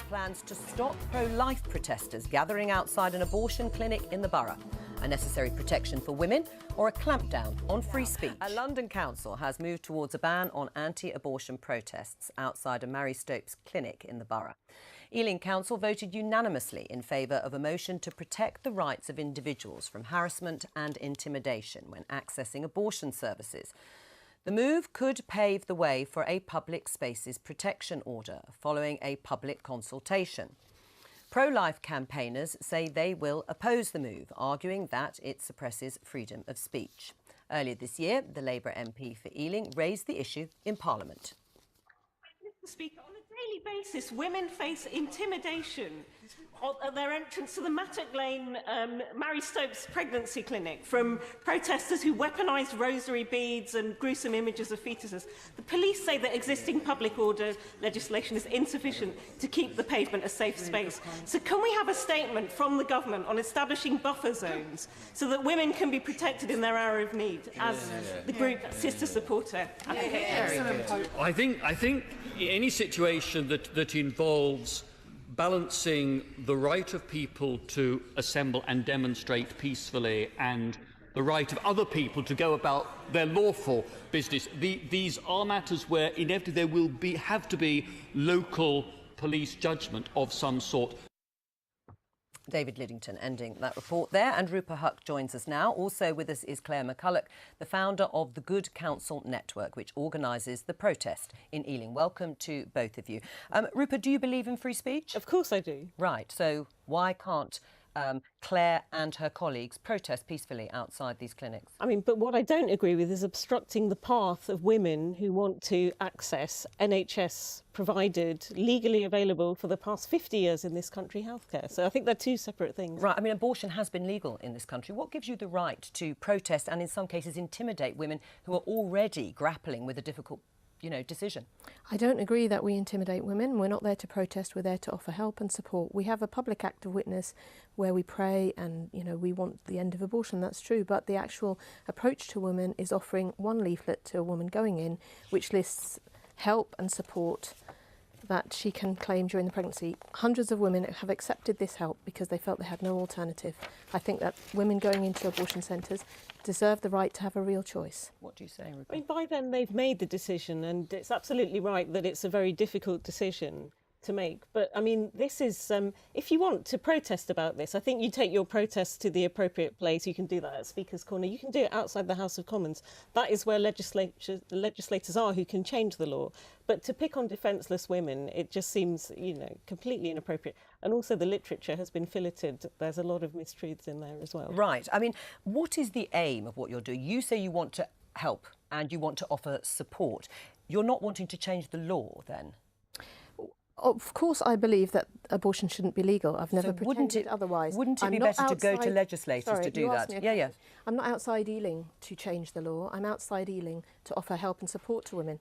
plans to stop pro-life protesters gathering outside an abortion clinic in the borough. A necessary protection for women or a clampdown on free speech. A London council has moved towards a ban on anti-abortion protests outside a Mary Stope's clinic in the borough. Ealing Council voted unanimously in favour of a motion to protect the rights of individuals from harassment and intimidation when accessing abortion services. The move could pave the way for a public spaces protection order following a public consultation. Pro-life campaigners say they will oppose the move, arguing that it suppresses freedom of speech. Earlier this year, the Labour MP for Ealing raised the issue in Parliament. Mr. Speaker, on a daily basis, women face intimidation at their entrance to the Mattock Lane Mary Stope's pregnancy clinic from protesters who weaponised rosary beads and gruesome images of fetuses. The police say that existing public order legislation is insufficient to keep the pavement a safe space. So can we have a statement from the government on establishing buffer zones so that women can be protected in their hour of need, as the group Sister Supporter advocates? I think any situation that involves balancing the right of people to assemble and demonstrate peacefully and the right of other people to go about their lawful business, these are matters where inevitably there will have to be local police judgment of some sort. David Liddington ending that report there. And Rupa Huq joins us now. Also with us is Claire McCulloch, the founder of the Good Counsel Network, which organises the protest in Ealing. Welcome to both of you. Rupa, do you believe in free speech? Of course I do. Right. So why can't Claire and her colleagues protest peacefully outside these clinics? I mean, but what I don't agree with is obstructing the path of women who want to access NHS-provided, legally available for the past 50 years in this country healthcare. So I think they're two separate things. Right. I mean, abortion has been legal in this country. What gives you the right to protest and in some cases intimidate women who are already grappling with a difficult decision? I don't agree that we intimidate women. We're not there to protest, we're there to offer help and support. We have a public act of witness where we pray and, we want the end of abortion, that's true, but the actual approach to women is offering one leaflet to a woman going in which lists help and support that she can claim during the pregnancy. Hundreds of women have accepted this help because they felt they had no alternative. I think that women going into abortion centres deserve the right to have a real choice. What do you say, Rupa? I mean, by then they've made the decision, and it's absolutely right that it's a very difficult decision to make. But I mean, this is, if you want to protest about this, I think you take your protest to the appropriate place. You can do that at Speaker's Corner. You can do it outside the House of Commons. That is where legislators are who can change the law. But to pick on defenceless women, it just seems, completely inappropriate. And also the literature has been filleted. There's a lot of mistruths in there as well. Right. I mean, what is the aim of what you're doing? You say you want to help and you want to offer support. You're not wanting to change the law, then? Of course, I believe that abortion shouldn't be legal. I've never pretended otherwise. Wouldn't it be better to go to legislators to do that? Yeah. I'm not outside Ealing to change the law. I'm outside Ealing to offer help and support to women.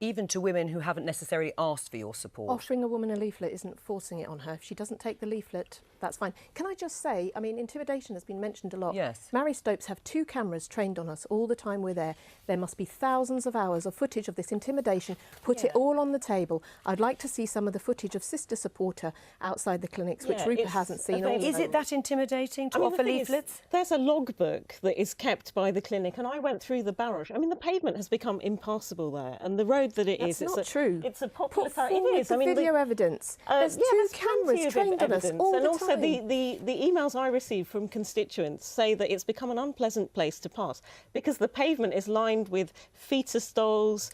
Even to women who haven't necessarily asked for your support? Offering a woman a leaflet isn't forcing it on her. If she doesn't take the leaflet, that's fine. Can I just say, I mean, intimidation has been mentioned a lot. Yes. Mary Stopes have 2 cameras trained on us all the time we're there. There must be thousands of hours of footage of this intimidation. Put it all on the table. I'd like to see some of the footage of Sister Supporter outside the clinics, which Rupa hasn't seen. Is it that intimidating to offer leaflets? There's a logbook that is kept by the clinic, and I went through the barrage. I mean, the pavement has become impassable there, and the road that it is... That's not true. It's a popular... It is. I mean, video evidence. There's 2 cameras trained on us all the time. Also, the emails I receive from constituents say that it's become an unpleasant place to pass because the pavement is lined with fetus dolls,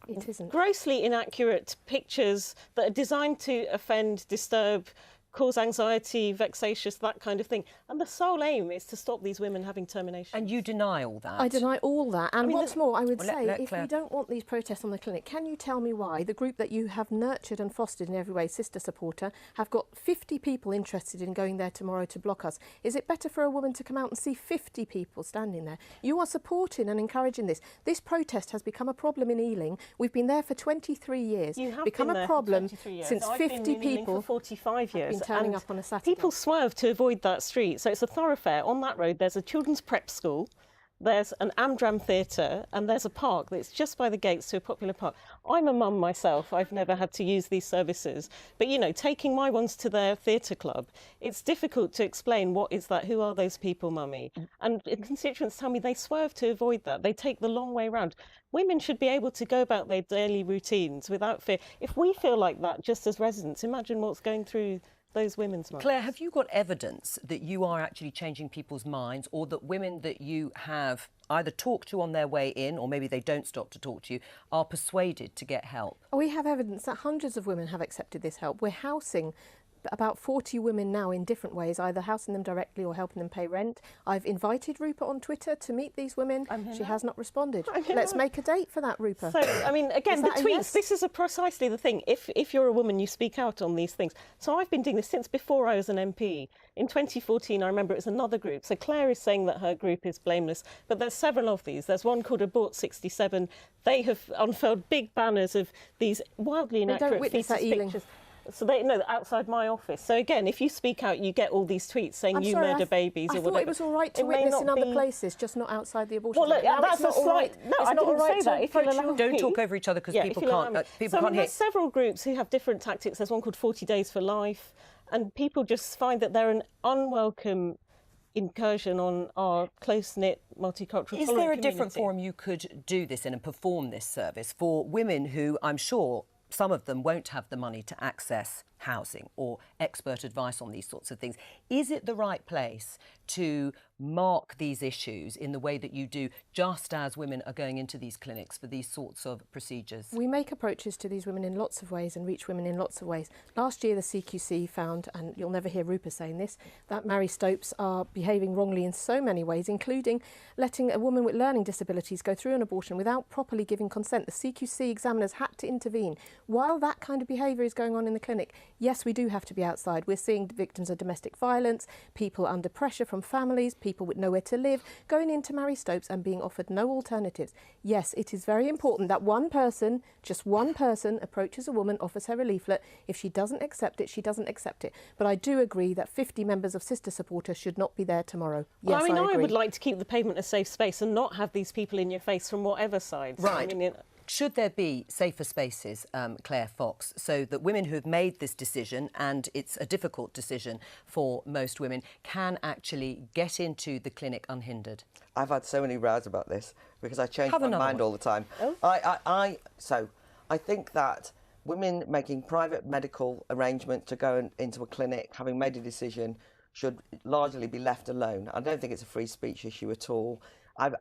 it isn't. Grossly inaccurate pictures that are designed to offend, disturb, cause anxiety, vexatious, that kind of thing. And the sole aim is to stop these women having termination. And you deny all that? I deny all that. And what's more, I would say, if we don't want these protests on the clinic, can you tell me why the group that you have nurtured and fostered in every way, Sister Supporter, have got 50 people interested in going there tomorrow to block us? Is it better for a woman to come out and see 50 people standing there? You are supporting and encouraging this. This protest has become a problem in Ealing. We've been there for 23 years. You have become been a there problem for 23 years. since I've 50 been in Ealing people for 45 years. Turning up on a Saturday. People swerve to avoid that street, so it's a thoroughfare. On that road, there's a children's prep school. there's an Amdram theatre, and there's a park that's just by the gates to a popular park. I'm a mum myself. I've never had to use these services. But, you know, taking my ones to their theatre club, it's difficult to explain what is that, who are those people, mummy? And constituents tell me they swerve to avoid that. They take the long way round. Women should be able to go about their daily routines without fear. If we feel like that just as residents, imagine what's going through those women's minds. Claire, have you got evidence that you are actually changing people's minds, or that women that you have either talked to on their way in, or maybe they don't stop to talk to you, are persuaded to get help? We have evidence that hundreds of women have accepted this help. We're housing about 40 women now in different ways, either housing them directly or helping them pay rent. I've invited Rupa on Twitter to meet these women. She has not responded. Let's make a date for that, Rupa. So, I mean, again, the tweets, yes? This is precisely the thing. If you're a woman, you speak out on these things. So I've been doing this since before I was an MP. In 2014, I remember it was another group. So Claire is saying that her group is blameless, but there's several of these. There's one called Abort 67. They have unfurled big banners of these wildly inaccurate fetus pictures. So they know outside my office. So again, if you speak out, you get all these tweets saying you murder babies or whatever. I thought it was all right to witness in other places, just not outside the abortion. Well, look, that's a slight. No, I didn't say that. If you'll allow me. Don't talk over each other because people can't. People can't hear. There's several groups who have different tactics. There's one called 40 Days for Life, and people just find that they're an unwelcome incursion on our close-knit, multicultural. Is there a different forum you could do this in and perform this service for women who, I'm sure, some of them won't have the money to access housing or expert advice on these sorts of things? Is it the right place to mark these issues in the way that you do, just as women are going into these clinics for these sorts of procedures? We make approaches to these women in lots of ways and reach women in lots of ways. Last year, the CQC found, and you'll never hear Rupa saying this, that Mary Stopes are behaving wrongly in so many ways, including letting a woman with learning disabilities go through an abortion without properly giving consent. The CQC examiners had to intervene. While that kind of behaviour is going on in the clinic, yes, we do have to be outside. We're seeing victims of domestic violence, people under pressure from families, people with nowhere to live, going into Mary Stopes and being offered no alternatives. Yes, it is very important that one person, just one person, approaches a woman, offers her a leaflet. If she doesn't accept it, she doesn't accept it. But I do agree that 50 members of Sister Supporters should not be there tomorrow. Yes, I mean, I agree. I would like to keep the pavement a safe space and not have these people in your face from whatever side. Right. I mean, should there be safer spaces, Claire Fox, so that women who have made this decision, and it's a difficult decision for most women, can actually get into the clinic unhindered? I've had so many rows about this because I change my mind all the time. Oh. So I think that women making private medical arrangements to go into a clinic, having made a decision, should largely be left alone. I don't think it's a free speech issue at all. I've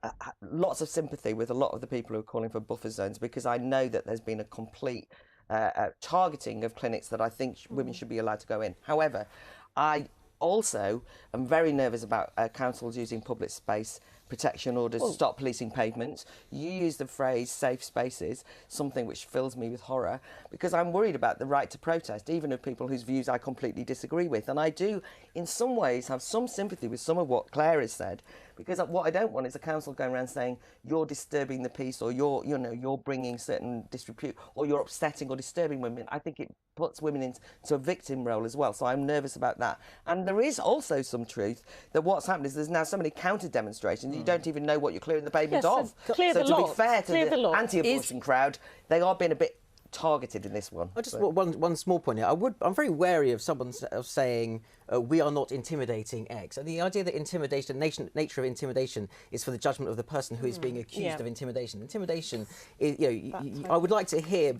lots of sympathy with a lot of the people who are calling for buffer zones, because I know that there's been a complete targeting of clinics that I think women should be allowed to go in. However, I also am very nervous about councils using public space protection orders to stop policing pavements. You use the phrase safe spaces, something which fills me with horror, because I'm worried about the right to protest, even of people whose views I completely disagree with. And I do, in some ways, have some sympathy with some of what Claire has said, because what I don't want is a council going around saying you're disturbing the peace, or you're bringing certain disrepute, or you're upsetting or disturbing women. I think it puts women into a victim role as well. So I'm nervous about that. And there is also some truth that what's happened is there's now so many counter demonstrations you don't even know what you're clearing the pavement of. So to be fair to the anti-abortion crowd, they are being a bit targeted in this one. I just one small point here. I'm very wary of someone saying we are not intimidating X, and the idea that intimidation, nature of intimidation, is for the judgment of the person who is being accused of intimidation. Intimidation is, I would like to hear.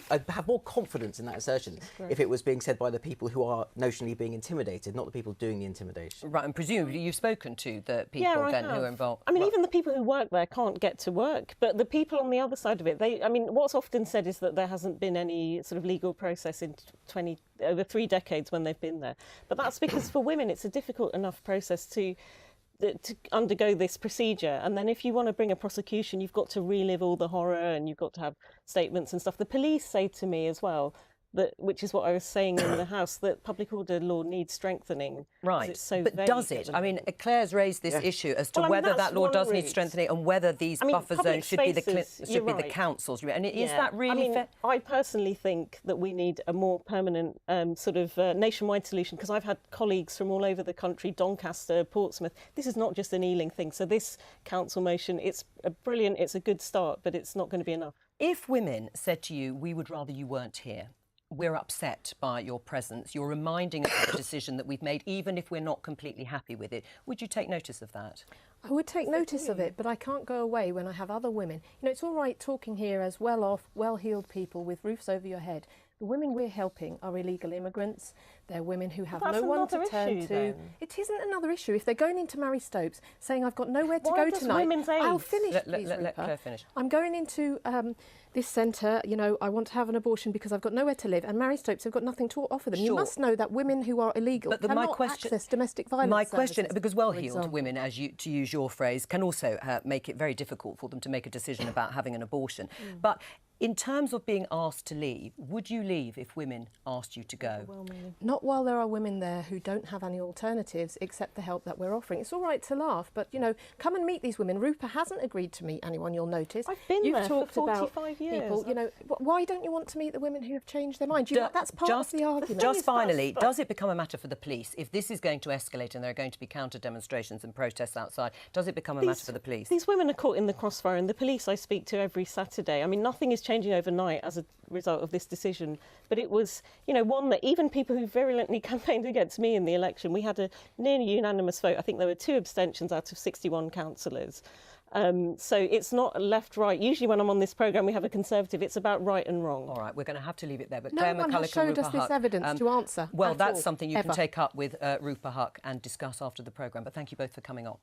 I'd have more confidence in that assertion if it was being said by the people who are notionally being intimidated, not the people doing the intimidation. Right, and presumably you've spoken to the people who are involved. I mean, even the people who work there can't get to work, but the people on the other side of it, what's often said is that there hasn't been any sort of legal process in over 3 decades when they've been there. But that's because for women it's a difficult enough process to undergo this procedure, and then if you want to bring a prosecution, you've got to relive all the horror and you've got to have statements and stuff. The police say to me as well, which is what I was saying in the House, that public order law needs strengthening. Right, It's so but vague does at it? the I mean, moment. Claire's raised this issue as to Well, I mean, whether that's that law one does need route. strengthening and whether these I mean, buffer public zones should be spaces, you're the right. councils. And is Yeah. that really I mean, fair? I personally think that we need a more permanent sort of nationwide solution, because I've had colleagues from all over the country, Doncaster, Portsmouth. This is not just an Ealing thing. So this council motion, it's brilliant, it's a good start, but it's not going to be enough. If women said to you, we would rather you weren't here, we're upset by your presence, you're reminding us of the decision that we've made, even if we're not completely happy with it, would you take notice of that? I would take notice of it, but I can't go away when I have other women. You know, it's all right talking here as well-off, well-heeled people with roofs over your head. The women we're helping are illegal immigrants. They're women who have That's no one to another turn issue, to. then. It isn't another issue. If they're going into Mary Stope's saying, I've got nowhere to Why go does tonight, women's I'll aids- finish, Let please, Claire Rupa. finish. I'm going into this centre, you know, I want to have an abortion because I've got nowhere to live, and Mary Stope's have got nothing to offer them. You Sure. must know that women who are illegal cannot access domestic violence My question, services, because for well-heeled example. women, to use your phrase, can also make it very difficult for them to make a decision about having an abortion. But in terms of being asked to leave, would you leave if women asked you to go? Not while there are women there who don't have any alternatives except the help that we're offering. It's all right to laugh, but, you know, come and meet these women. Rupa hasn't agreed to meet anyone, you'll notice. I've been You've there for talked 45 years. People, you know, why don't you want to meet the women who have changed their mind? That's part of the argument. Just finally, does it become a matter for the police? If this is going to escalate and there are going to be counter-demonstrations and protests outside, does it become a matter for the police? These women are caught in the crossfire, and the police I speak to every Saturday. I mean, nothing is changing overnight as a result of this decision, but it was, you know, one that even people who virulently campaigned against me in the election, we had a nearly unanimous vote. I think there were 2 abstentions out of 61 councillors. So it's not left-right. Usually when I'm on this programme, we have a Conservative. It's about right and wrong. All right, we're going to have to leave it there. But No Claire one has McCulloch showed and us Rupa this Huq, evidence to answer Well, at that's all, something you ever. can take up with Rupa Huq and discuss after the programme. But thank you both for coming on.